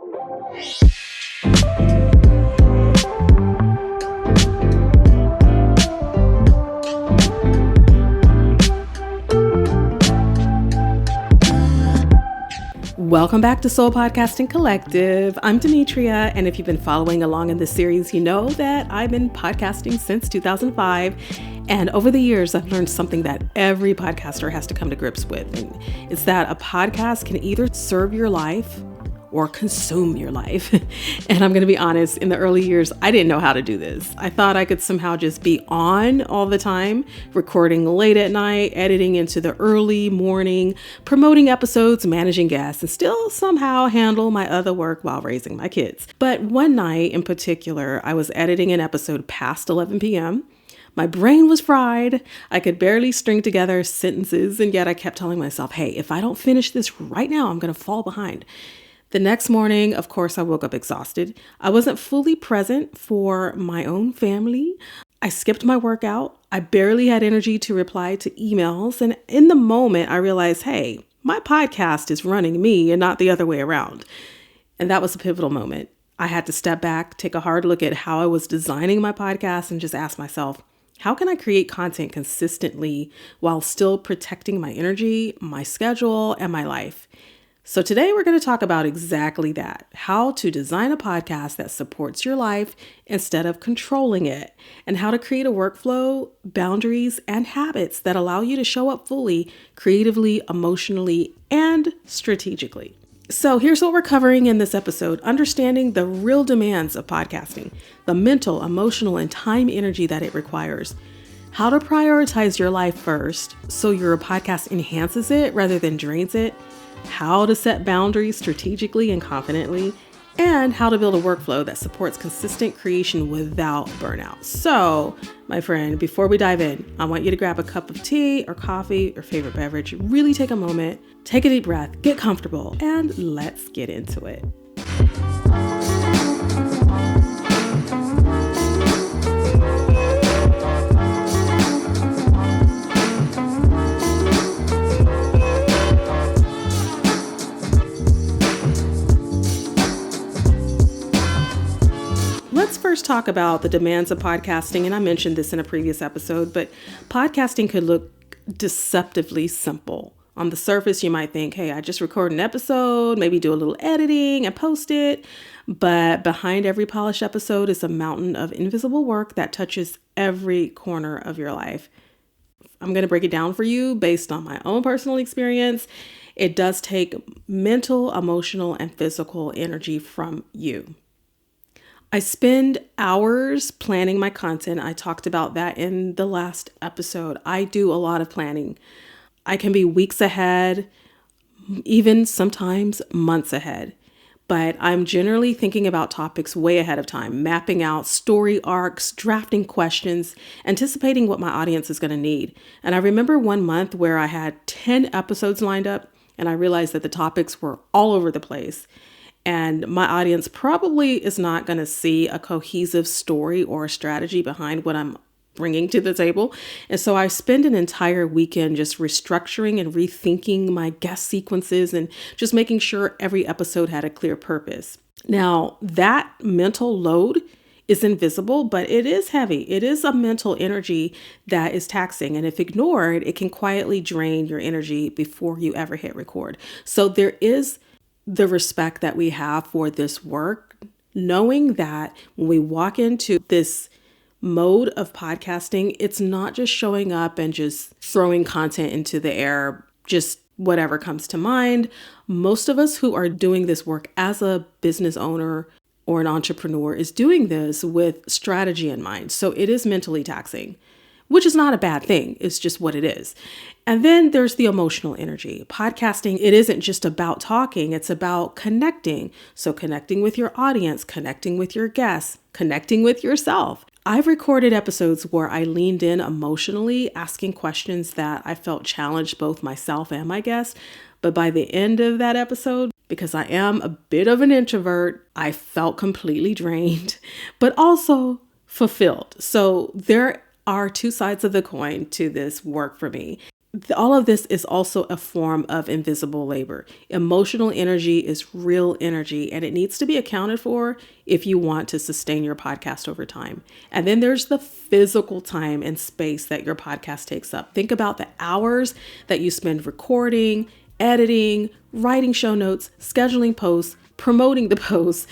Welcome back to Soul Podcasting Collective. I'm Demetria, and if you've been following along in this series, you know that I've been podcasting since 2005. And over the years, I've learned something that every podcaster has to come to grips with. And it's that a podcast can either serve your life or consume your life. And I'm going to be honest, in the early years, I didn't know how to do this. I thought I could somehow just be on all the time, recording late at night, editing into the early morning, promoting episodes, managing guests, and still somehow handle my other work while raising my kids. But one night in particular, I was editing an episode past 11 p.m. My brain was fried. I could barely string together sentences, and yet I kept telling myself, hey, if I don't finish this right now, I'm going to fall behind. The next morning, of course, I woke up exhausted. I wasn't fully present for my own family. I skipped my workout. I barely had energy to reply to emails. And in the moment, I realized, hey, my podcast is running me and not the other way around. And that was a pivotal moment. I had to step back, take a hard look at how I was designing my podcast, and just ask myself, how can I create content consistently while still protecting my energy, my schedule, and my life? So today we're going to talk about exactly that, how to design a podcast that supports your life instead of controlling it, and how to create a workflow, boundaries, and habits that allow you to show up fully, creatively, emotionally, and strategically. So here's what we're covering in this episode: understanding the real demands of podcasting, the mental, emotional, and time energy that it requires, how to prioritize your life first so your podcast enhances it rather than drains it, how to set boundaries strategically and confidently, and how to build a workflow that supports consistent creation without burnout. So, my friend, before we dive in, I want you to grab a cup of tea or coffee or favorite beverage, really take a moment, take a deep breath, get comfortable, and let's get into it. Let's first talk about the demands of podcasting, and I mentioned this in a previous episode, but podcasting could look deceptively simple. On the surface, you might think, hey, I just record an episode, maybe do a little editing and post it, but behind every polished episode is a mountain of invisible work that touches every corner of your life. I'm going to break it down for you based on my own personal experience. It does take mental, emotional, and physical energy from you. I spend hours planning my content. I talked about that in the last episode. I do a lot of planning. I can be weeks ahead, even sometimes months ahead. But I'm generally thinking about topics way ahead of time, mapping out story arcs, drafting questions, anticipating what my audience is going to need. And I remember one month where I had 10 episodes lined up, and I realized that the topics were all over the place. And my audience probably is not going to see a cohesive story or a strategy behind what I'm bringing to the table. And so I spend an entire weekend just restructuring and rethinking my guest sequences and just making sure every episode had a clear purpose. Now, that mental load is invisible, but it is heavy. It is a mental energy that is taxing. And if ignored, it can quietly drain your energy before you ever hit record. So there is the respect that we have for this work, knowing that when we walk into this mode of podcasting, it's not just showing up and just throwing content into the air, just whatever comes to mind. Most of us who are doing this work as a business owner or an entrepreneur is doing this with strategy in mind. So it is mentally taxing, which is not a bad thing. It's just what it is. And then there's the emotional energy. Podcasting, it isn't just about talking, it's about connecting. So connecting with your audience, connecting with your guests, connecting with yourself. I've recorded episodes where I leaned in emotionally, asking questions that I felt challenged both myself and my guests. But by the end of that episode, because I am a bit of an introvert, I felt completely drained, but also fulfilled. So there are two sides of the coin to this work for me. all of this is also a form of invisible labor. Emotional energy is real energy, and it needs to be accounted for if you want to sustain your podcast over time. And then there's the physical time and space that your podcast takes up. Think about the hours that you spend recording, editing, writing show notes, scheduling posts, promoting the posts.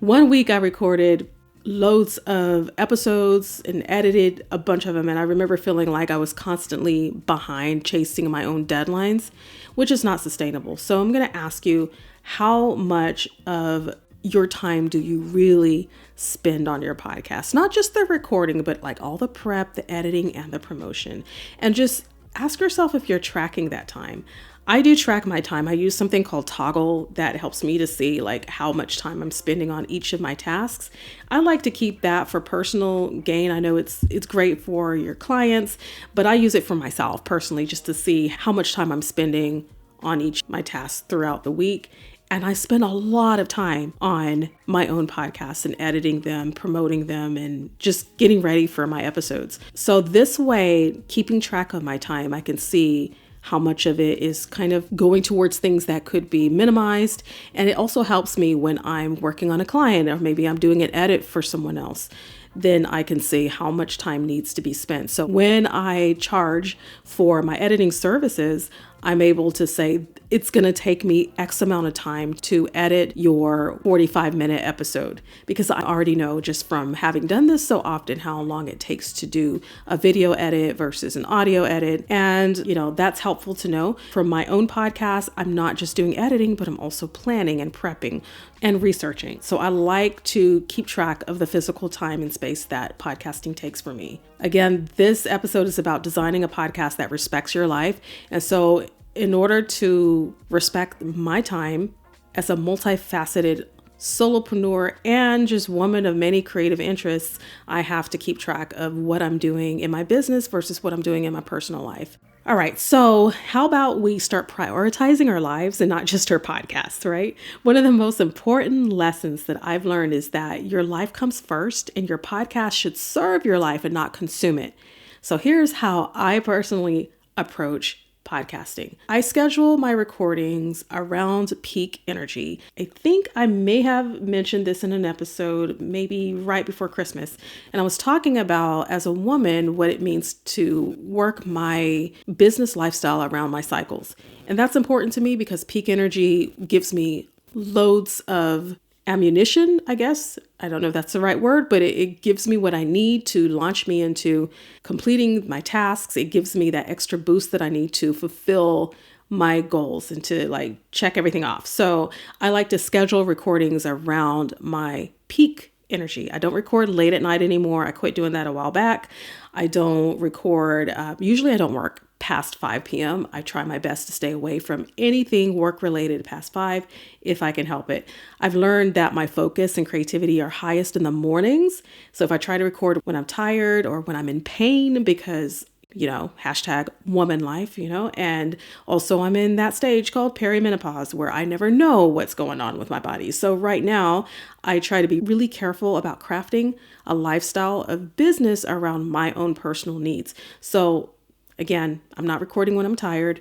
One week I recorded loads of episodes and edited a bunch of them. And I remember feeling like I was constantly behind chasing my own deadlines, which is not sustainable. So I'm going to ask you, how much of your time do you really spend on your podcast? Not just the recording, but like all the prep, the editing, and the promotion. And just ask yourself if you're tracking that time. I do track my time. I use something called Toggle that helps me to see like how much time I'm spending on each of my tasks. I like to keep that for personal gain. I know it's great for your clients, but I use it for myself personally just to see how much time I'm spending on each of my tasks throughout the week. And I spend a lot of time on my own podcasts and editing them, promoting them, and just getting ready for my episodes. So this way, keeping track of my time, I can see how much of it is kind of going towards things that could be minimized. And it also helps me when I'm working on a client, or maybe I'm doing an edit for someone else. Then I can see how much time needs to be spent. So when I charge for my editing services, I'm able to say it's going to take me X amount of time to edit your 45-minute episode, because I already know just from having done this so often how long it takes to do a video edit versus an audio edit. And, that's helpful to know. From my own podcast, I'm not just doing editing, but I'm also planning and prepping and researching. So I like to keep track of the physical time and space that podcasting takes for me. Again, this episode is about designing a podcast that respects your life. And so in order to respect my time as a multifaceted solopreneur and just woman of many creative interests, I have to keep track of what I'm doing in my business versus what I'm doing in my personal life. All right, so how about we start prioritizing our lives and not just our podcasts, right? One of the most important lessons that I've learned is that your life comes first and your podcast should serve your life and not consume it. So here's how I personally approach podcasting. I schedule my recordings around peak energy. I think I may have mentioned this in an episode, maybe right before Christmas. And I was talking about, as a woman, what it means to work my business lifestyle around my cycles. And that's important to me because peak energy gives me loads of ammunition, I guess. I don't know if that's the right word, but it gives me what I need to launch me into completing my tasks. It gives me that extra boost that I need to fulfill my goals and to check everything off. So I like to schedule recordings around my peak energy. I don't record late at night anymore. I quit doing that a while back. I don't record, usually I don't work past 5 p.m. I try my best to stay away from anything work related past 5 if I can help it. I've learned that my focus and creativity are highest in the mornings. So if I try to record when I'm tired or when I'm in pain because, hashtag woman life, and also I'm in that stage called perimenopause where I never know what's going on with my body. So right now I try to be really careful about crafting a lifestyle of business around my own personal needs. So again, I'm not recording when I'm tired,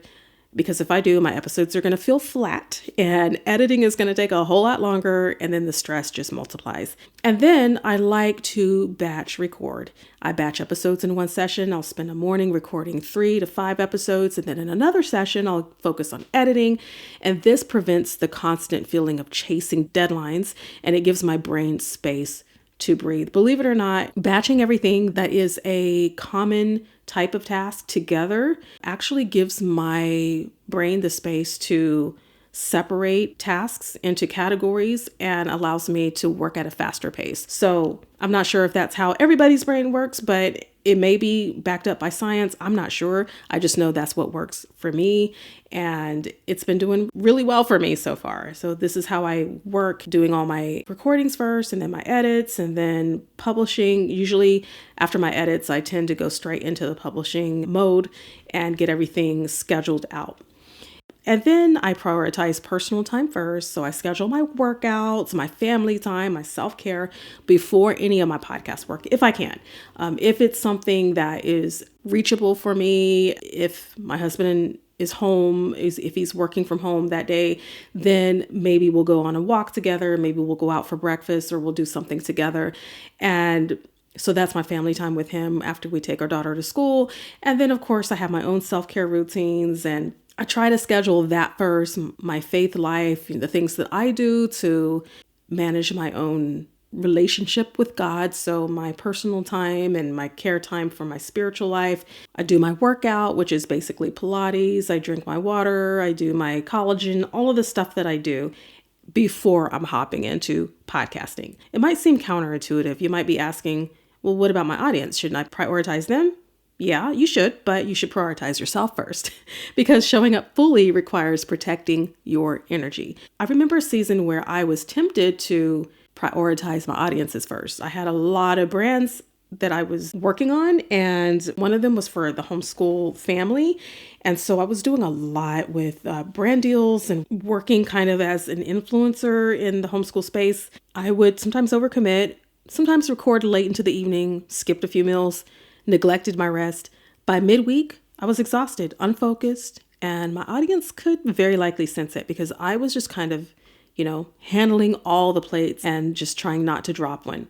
because if I do, my episodes are going to feel flat and editing is going to take a whole lot longer, and then the stress just multiplies. And then I like to batch record. I batch episodes in one session. I'll spend a morning recording 3 to 5 episodes, and then in another session, I'll focus on editing. And this prevents the constant feeling of chasing deadlines, and it gives my brain space to breathe. Believe it or not, batching everything that is a common type of task together actually gives my brain the space to separate tasks into categories and allows me to work at a faster pace. So I'm not sure if that's how everybody's brain works, but it may be backed up by science. I'm not sure. I just know that's what works for me. And it's been doing really well for me so far. So this is how I work, doing all my recordings first and then my edits and then publishing. Usually after my edits, I tend to go straight into the publishing mode and get everything scheduled out. And then I prioritize personal time first. So I schedule my workouts, my family time, my self-care before any of my podcast work, if I can. If it's something that is reachable for me, if my husband is home, if he's working from home that day, then maybe we'll go on a walk together. Maybe we'll go out for breakfast or we'll do something together. And so that's my family time with him after we take our daughter to school. And then, of course, I have my own self-care routines, and I try to schedule that first, my faith life, the things that I do to manage my own relationship with God. So my personal time and my care time for my spiritual life. I do my workout, which is basically Pilates. I drink my water. I do my collagen, all of the stuff that I do before I'm hopping into podcasting. It might seem counterintuitive. You might be asking, well, what about my audience? Shouldn't I prioritize them? Yeah, you should, but you should prioritize yourself first because showing up fully requires protecting your energy. I remember a season where I was tempted to prioritize my audiences first. I had a lot of brands that I was working on, and one of them was for the homeschool family. And so I was doing a lot with brand deals and working kind of as an influencer in the homeschool space. I would sometimes overcommit, sometimes record late into the evening, skipped a few meals, neglected my rest. By midweek, I was exhausted, unfocused, and my audience could very likely sense it because I was just kind of, handling all the plates and just trying not to drop one.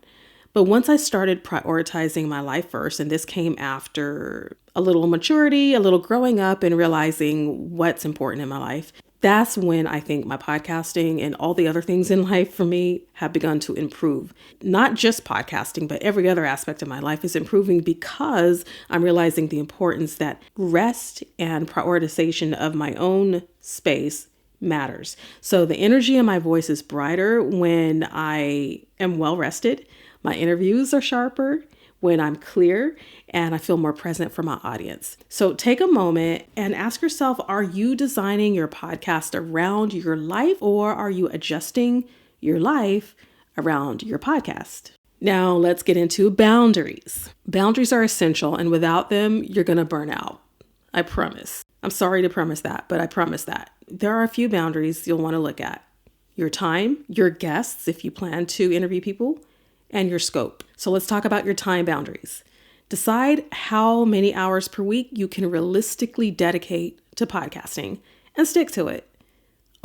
But once I started prioritizing my life first, and this came after a little maturity, a little growing up and realizing what's important in my life, that's when I think my podcasting and all the other things in life for me have begun to improve. Not just podcasting, but every other aspect of my life is improving because I'm realizing the importance that rest and prioritization of my own space matters. So the energy in my voice is brighter when I am well rested. My interviews are sharper when I'm clear, and I feel more present for my audience. So take a moment and ask yourself, are you designing your podcast around your life, or are you adjusting your life around your podcast? Now let's get into boundaries. Boundaries are essential, and without them, you're going to burn out. I promise. I'm sorry to promise that, but I promise that. There are a few boundaries you'll want to look at. Your time, your guests, if you plan to interview people, and your scope. So let's talk about your time boundaries. Decide how many hours per week you can realistically dedicate to podcasting and stick to it.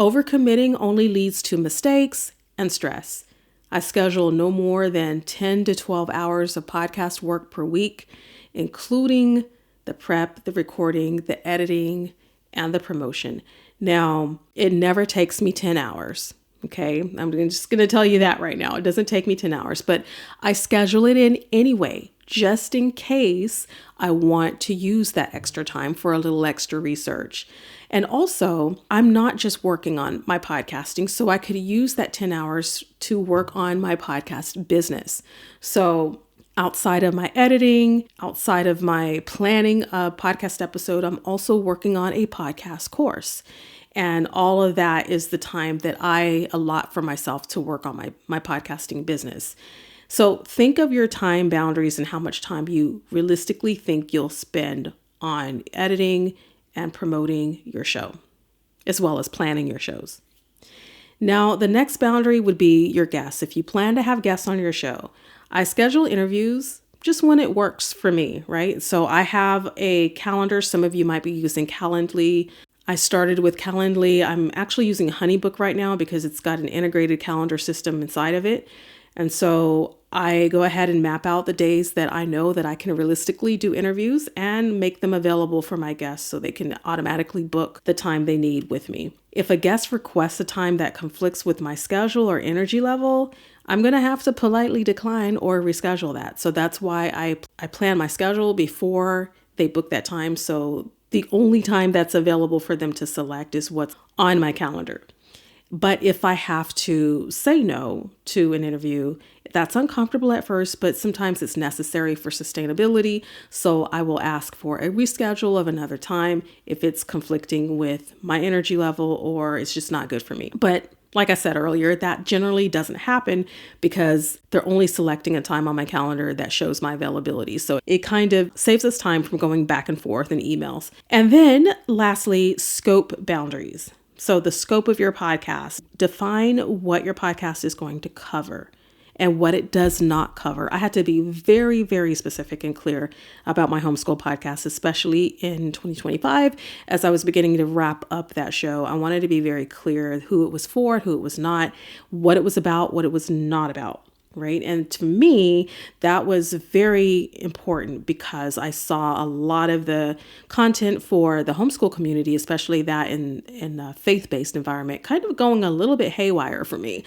Overcommitting only leads to mistakes and stress. I schedule no more than 10 to 12 hours of podcast work per week, including the prep, the recording, the editing, and the promotion. Now, it never takes me 10 hours. Okay, I'm just going to tell you that right now. It doesn't take me 10 hours, but I schedule it in anyway, just in case I want to use that extra time for a little extra research. And also, I'm not just working on my podcasting, so I could use that 10 hours to work on my podcast business. So outside of my editing, outside of my planning a podcast episode, I'm also working on a podcast course. And all of that is the time that I allot for myself to work on my podcasting business. So think of your time boundaries and how much time you realistically think you'll spend on editing and promoting your show, as well as planning your shows. Now, the next boundary would be your guests. If you plan to have guests on your show, I schedule interviews just when it works for me, right? So I have a calendar. Some of you might be using Calendly. I started with Calendly. I'm actually using HoneyBook right now because it's got an integrated calendar system inside of it. And so I go ahead and map out the days that I know that I can realistically do interviews and make them available for my guests so they can automatically book the time they need with me. If a guest requests a time that conflicts with my schedule or energy level, I'm going to have to politely decline or reschedule that. So that's why I plan my schedule before they book that time. So the only time that's available for them to select is what's on my calendar. But if I have to say no to an interview, that's uncomfortable at first, but sometimes it's necessary for sustainability. So I will ask for a reschedule of another time if it's conflicting with my energy level or it's just not good for me. But like I said earlier, that generally doesn't happen because they're only selecting a time on my calendar that shows my availability. So it kind of saves us time from going back and forth in emails. And then lastly, scope boundaries. So the scope of your podcast, define what your podcast is going to cover and what it does not cover. I had to be very, very specific and clear about my homeschool podcast, especially in 2025. As I was beginning to wrap up that show, I wanted to be very clear who it was for, who it was not, what it was about, what it was not about. Right. And to me, that was very important because I saw a lot of the content for the homeschool community, especially that in a faith-based environment, kind of going a little bit haywire for me.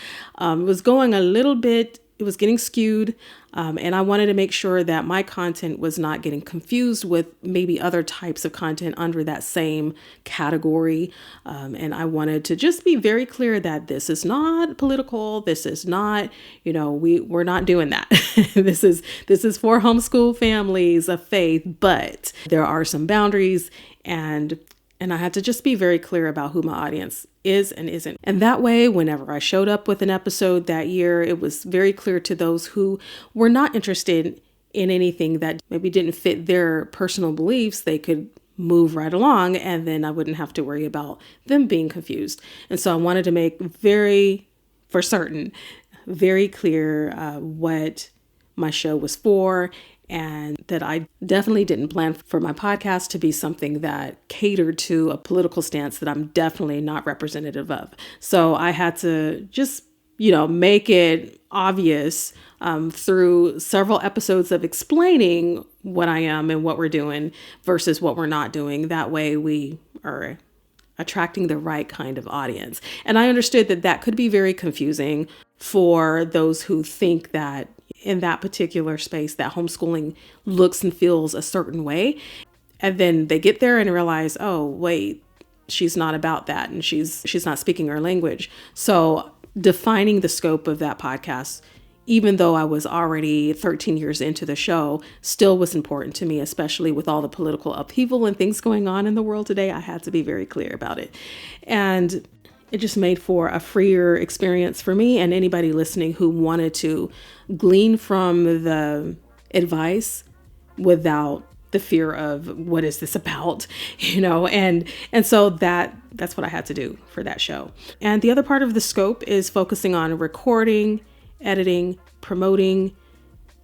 It was getting skewed. And I wanted to make sure that my content was not getting confused with maybe other types of content under that same category. And I wanted to just be very clear that this is not political. This is not, we're not doing that. This is for homeschool families of faith, but there are some boundaries, and I had to just be very clear about who my audience is and isn't. And that way, whenever I showed up with an episode that year, it was very clear to those who were not interested in anything that maybe didn't fit their personal beliefs, they could move right along, and then I wouldn't have to worry about them being confused. And so I wanted to make very clear what my show was for, and that I definitely didn't plan for my podcast to be something that catered to a political stance that I'm definitely not representative of. So I had to just, make it obvious through several episodes of explaining what I am and what we're doing versus what we're not doing. That way we are attracting the right kind of audience. And I understood that could be very confusing for those who think that in that particular space that homeschooling looks and feels a certain way. And then they get there and realize, oh, wait, she's not about that. And she's not speaking our language. So defining the scope of that podcast, even though I was already 13 years into the show, still was important to me, especially with all the political upheaval and things going on in the world today. I had to be very clear about it. And it just made for a freer experience for me and anybody listening who wanted to glean from the advice without the fear of what is this about, and so that's what I had to do for that show. And the other part of the scope is focusing on recording, editing, promoting,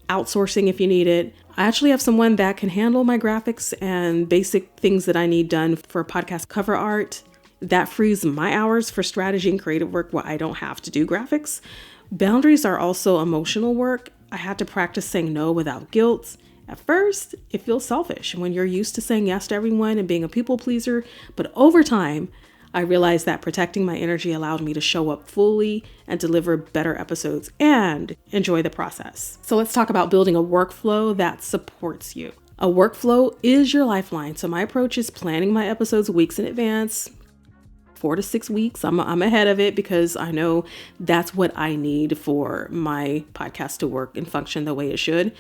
outsourcing if you need it. I actually have someone that can handle my graphics and basic things that I need done for podcast cover art. That frees my hours for strategy and creative work where I don't have to do graphics. Boundaries are also emotional work. I had to practice saying no without guilt. At first, it feels selfish when you're used to saying yes to everyone and being a people pleaser. But over time, I realized that protecting my energy allowed me to show up fully and deliver better episodes and enjoy the process. So let's talk about building a workflow that supports you. A workflow is your lifeline. So my approach is planning my episodes weeks in advance. 4 to 6 weeks. I'm ahead of it because I know that's what I need for my podcast to work and function the way it should.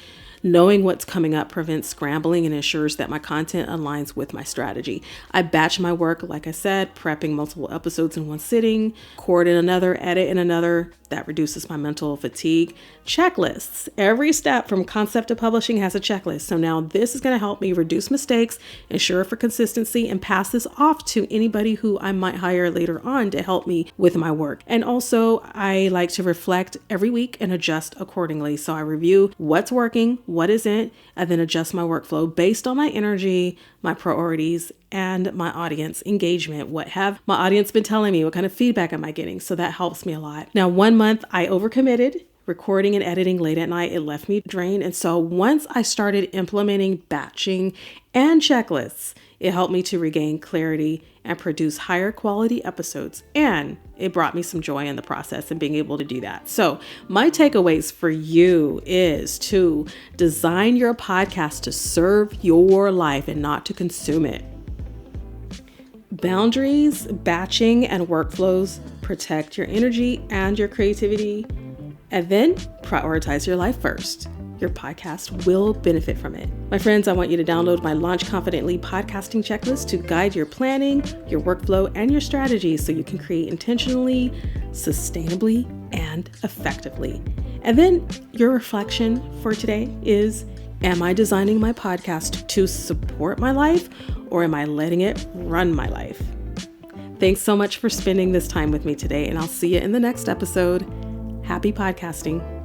Knowing what's coming up prevents scrambling and ensures that my content aligns with my strategy. I batch my work, like I said, prepping multiple episodes in one sitting, record in another, edit in another. That reduces my mental fatigue. Checklists. Every step from concept to publishing has a checklist. So now this is going to help me reduce mistakes, ensure for consistency, and pass this off to anybody who I might hire later on to help me with my work. And also, I like to reflect every week and adjust accordingly. So I review what's working, what isn't, and then adjust my workflow based on my energy, my priorities, and my audience engagement. What have my audience been telling me? What kind of feedback am I getting? So that helps me a lot. Now, 1 month I overcommitted, recording and editing late at night. It left me drained. And so once I started implementing batching and checklists, it helped me to regain clarity and produce higher quality episodes. And it brought me some joy in the process and being able to do that. So my takeaways for you is to design your podcast to serve your life and not to consume it. Boundaries, batching, and workflows protect your energy and your creativity. And then prioritize your life first. your podcast will benefit from it. My friends, I want you to download my Launch Confidently podcasting checklist to guide your planning, your workflow, and your strategies so you can create intentionally, sustainably, and effectively. And then your reflection for today is, am I designing my podcast to support my life, or am I letting it run my life? Thanks so much for spending this time with me today, and I'll see you in the next episode. Happy podcasting.